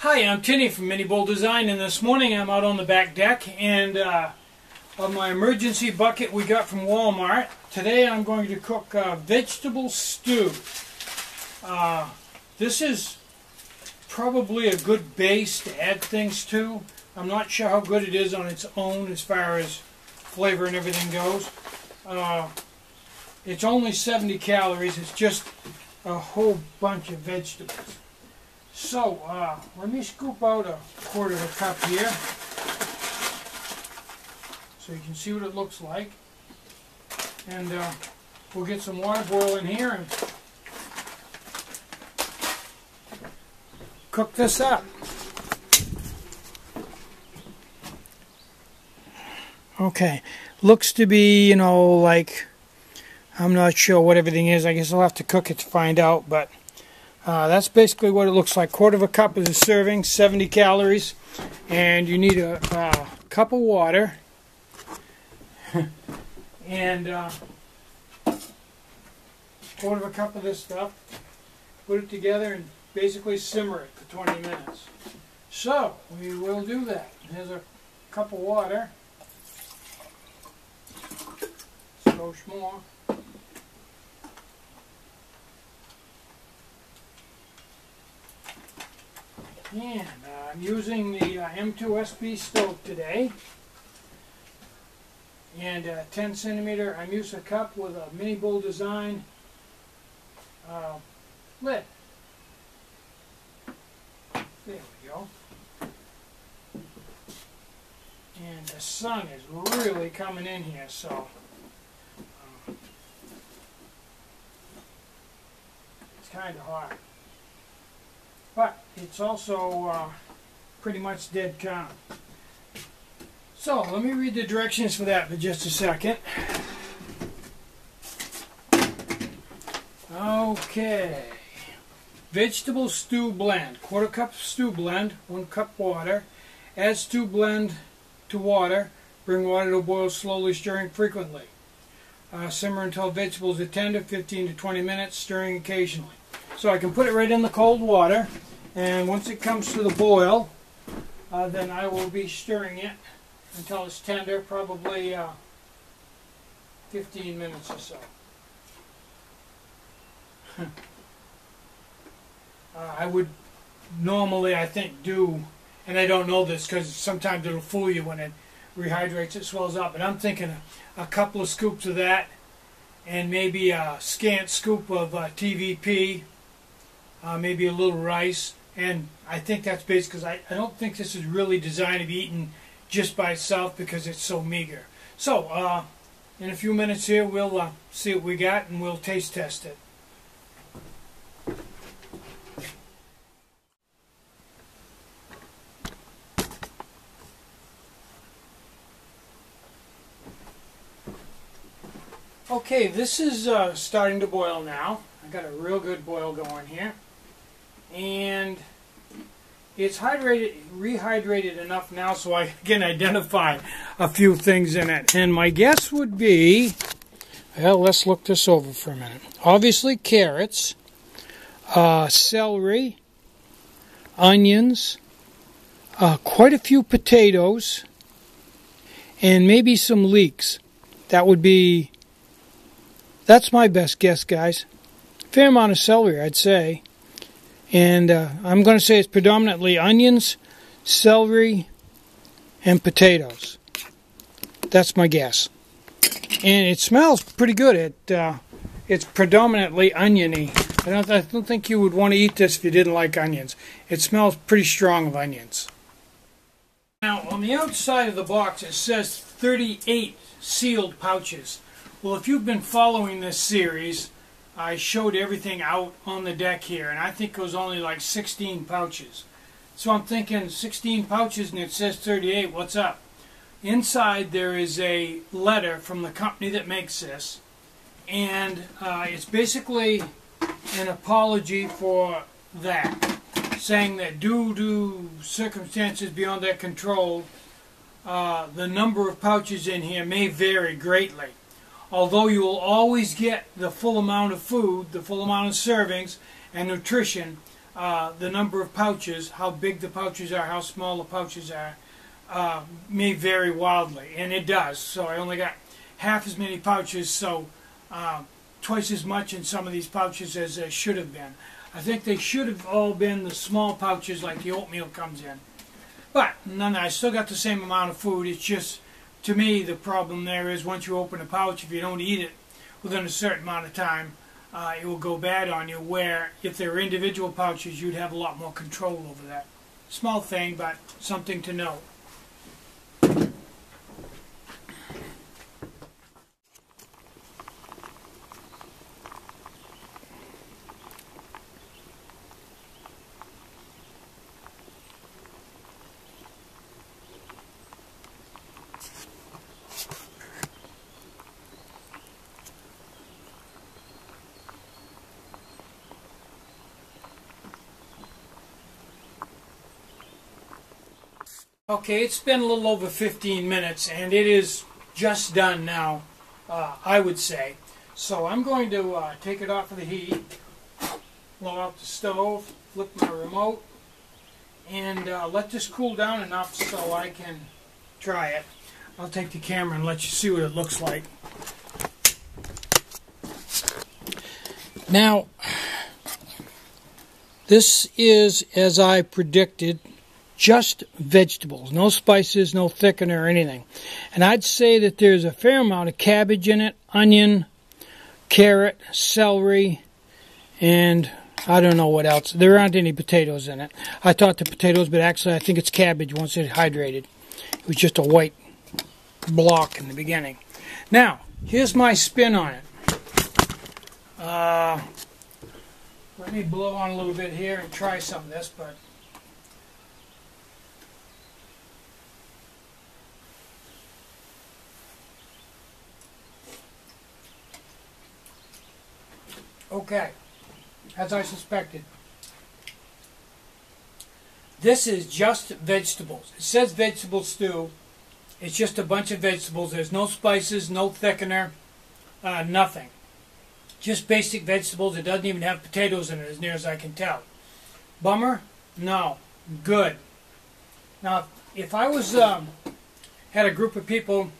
Hi, I'm Tinny from minibulldesign, and this morning I'm out on the back deck and of my emergency bucket we got from Walmart. Today I'm going to cook vegetable stew. This is probably a good base to add things to. I'm not sure how good it is on its own as far as flavor and everything goes. It's only 70 calories. It's just a whole bunch of vegetables. So, let me scoop out a quarter of a cup here so you can see what it looks like. And we'll get some water boiling here and cook this up. Okay, looks to be, like, I'm not sure what everything is. I guess I'll have to cook it to find out, but that's basically what it looks like. Quarter of a cup is a serving, 70 calories, and you need a cup of water and quarter of a cup of this stuff. Put it together and basically simmer it for 20 minutes. So we will do that. Here's a cup of water. Skosh more. And I'm using the M2SB stove today, and 10 centimeter. I'm using a cup with a minibulldesign lid. There we go. And the sun is really coming in here, so it's kind of hot. But it's also pretty much dead calm. So let me read the directions for that for just a second. Okay. Vegetable stew blend. Quarter cup stew blend, 1 cup water. Add stew blend to water. Bring water to a boil slowly, stirring frequently. Simmer until vegetables are tender, 15 to 20 minutes, stirring occasionally. So I can put it right in the cold water, and once it comes to the boil, then I will be stirring it until it's tender, probably 15 minutes or so. I would normally, I think, do, and I don't know this because sometimes it'll fool you when it rehydrates, it swells up, but I'm thinking a couple of scoops of that and maybe a scant scoop of TVP. Maybe a little rice, and I think that's based because I don't think this is really designed to be eaten just by itself because it's so meager. So, in a few minutes here, we'll see what we got and we'll taste test it. Okay, this is starting to boil now. I got a real good boil going here. And it's rehydrated enough now so I can identify a few things in it. And my guess would be, well, let's look this over for a minute. Obviously carrots, celery, onions, quite a few potatoes, and maybe some leeks. That's my best guess, guys. Fair amount of celery, I'd say. And I'm going to say it's predominantly onions, celery, and potatoes. That's my guess. And it smells pretty good. It's predominantly oniony. I don't think you would want to eat this if you didn't like onions. It smells pretty strong of onions. Now, on the outside of the box it says 38 sealed pouches. Well, if you've been following this series, I showed everything out on the deck here, and I think it was only like 16 pouches. So I'm thinking 16 pouches and it says 38, what's up? Inside there is a letter from the company that makes this, and it's basically an apology for that, saying that due to circumstances beyond their control, the number of pouches in here may vary greatly. Although you will always get the full amount of food, the full amount of servings and nutrition, the number of pouches, how big the pouches are, how small the pouches are, may vary wildly, and it does. So I only got half as many pouches, so twice as much in some of these pouches as there should have been. I think they should have all been the small pouches like the oatmeal comes in. But none, I still got the same amount of food. It's just, to me, the problem there is once you open a pouch, if you don't eat it within a certain amount of time, it will go bad on you, where if there were individual pouches, you'd have a lot more control over that. Small thing, but something to know. Okay, it's been a little over 15 minutes, and it is just done now, I would say. So I'm going to take it off of the heat, blow out the stove, flip my remote, and let this cool down enough so I can try it. I'll take the camera and let you see what it looks like. Now, this is, as I predicted, just vegetables, no spices, no thickener or anything. And I'd say that there's a fair amount of cabbage in it, onion, carrot, celery, and I don't know what else. There aren't any potatoes in it. I thought the potatoes, but actually I think it's cabbage once it hydrated. It was just a white block in the beginning. Now, here's my spin on it. Let me blow on a little bit here and try some of this, but okay, as I suspected. This is just vegetables. It says vegetable stew. It's just a bunch of vegetables. There's no spices, no thickener, nothing. Just basic vegetables. It doesn't even have potatoes in it, as near as I can tell. Bummer? No. Good. Now, if I was had a group of people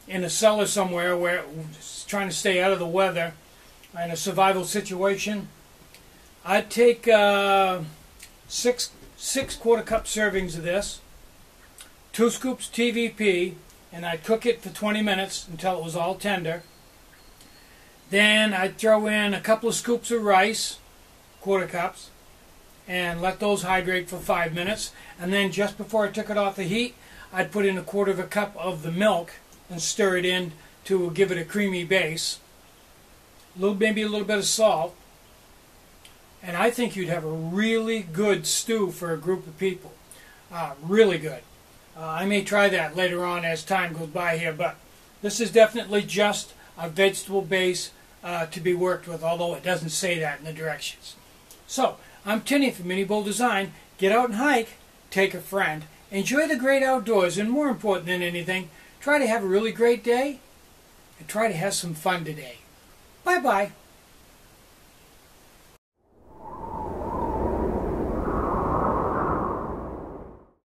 in a cellar somewhere where trying to stay out of the weather, in a survival situation, I'd take six quarter-cup servings of this, 2 scoops TVP, and I'd cook it for 20 minutes until it was all tender. Then I'd throw in a couple of scoops of rice, quarter cups, and let those hydrate for 5 minutes. And then just before I took it off the heat, I'd put in a quarter of a cup of the milk and stir it in to give it a creamy base. Maybe a little bit of salt. And I think you'd have a really good stew for a group of people. Really good. I may try that later on as time goes by here, but this is definitely just a vegetable base to be worked with, although it doesn't say that in the directions. So, I'm Tinny from minibulldesign. Get out and hike, take a friend, enjoy the great outdoors, and more important than anything, try to have a really great day, and try to have some fun today. Bye-bye.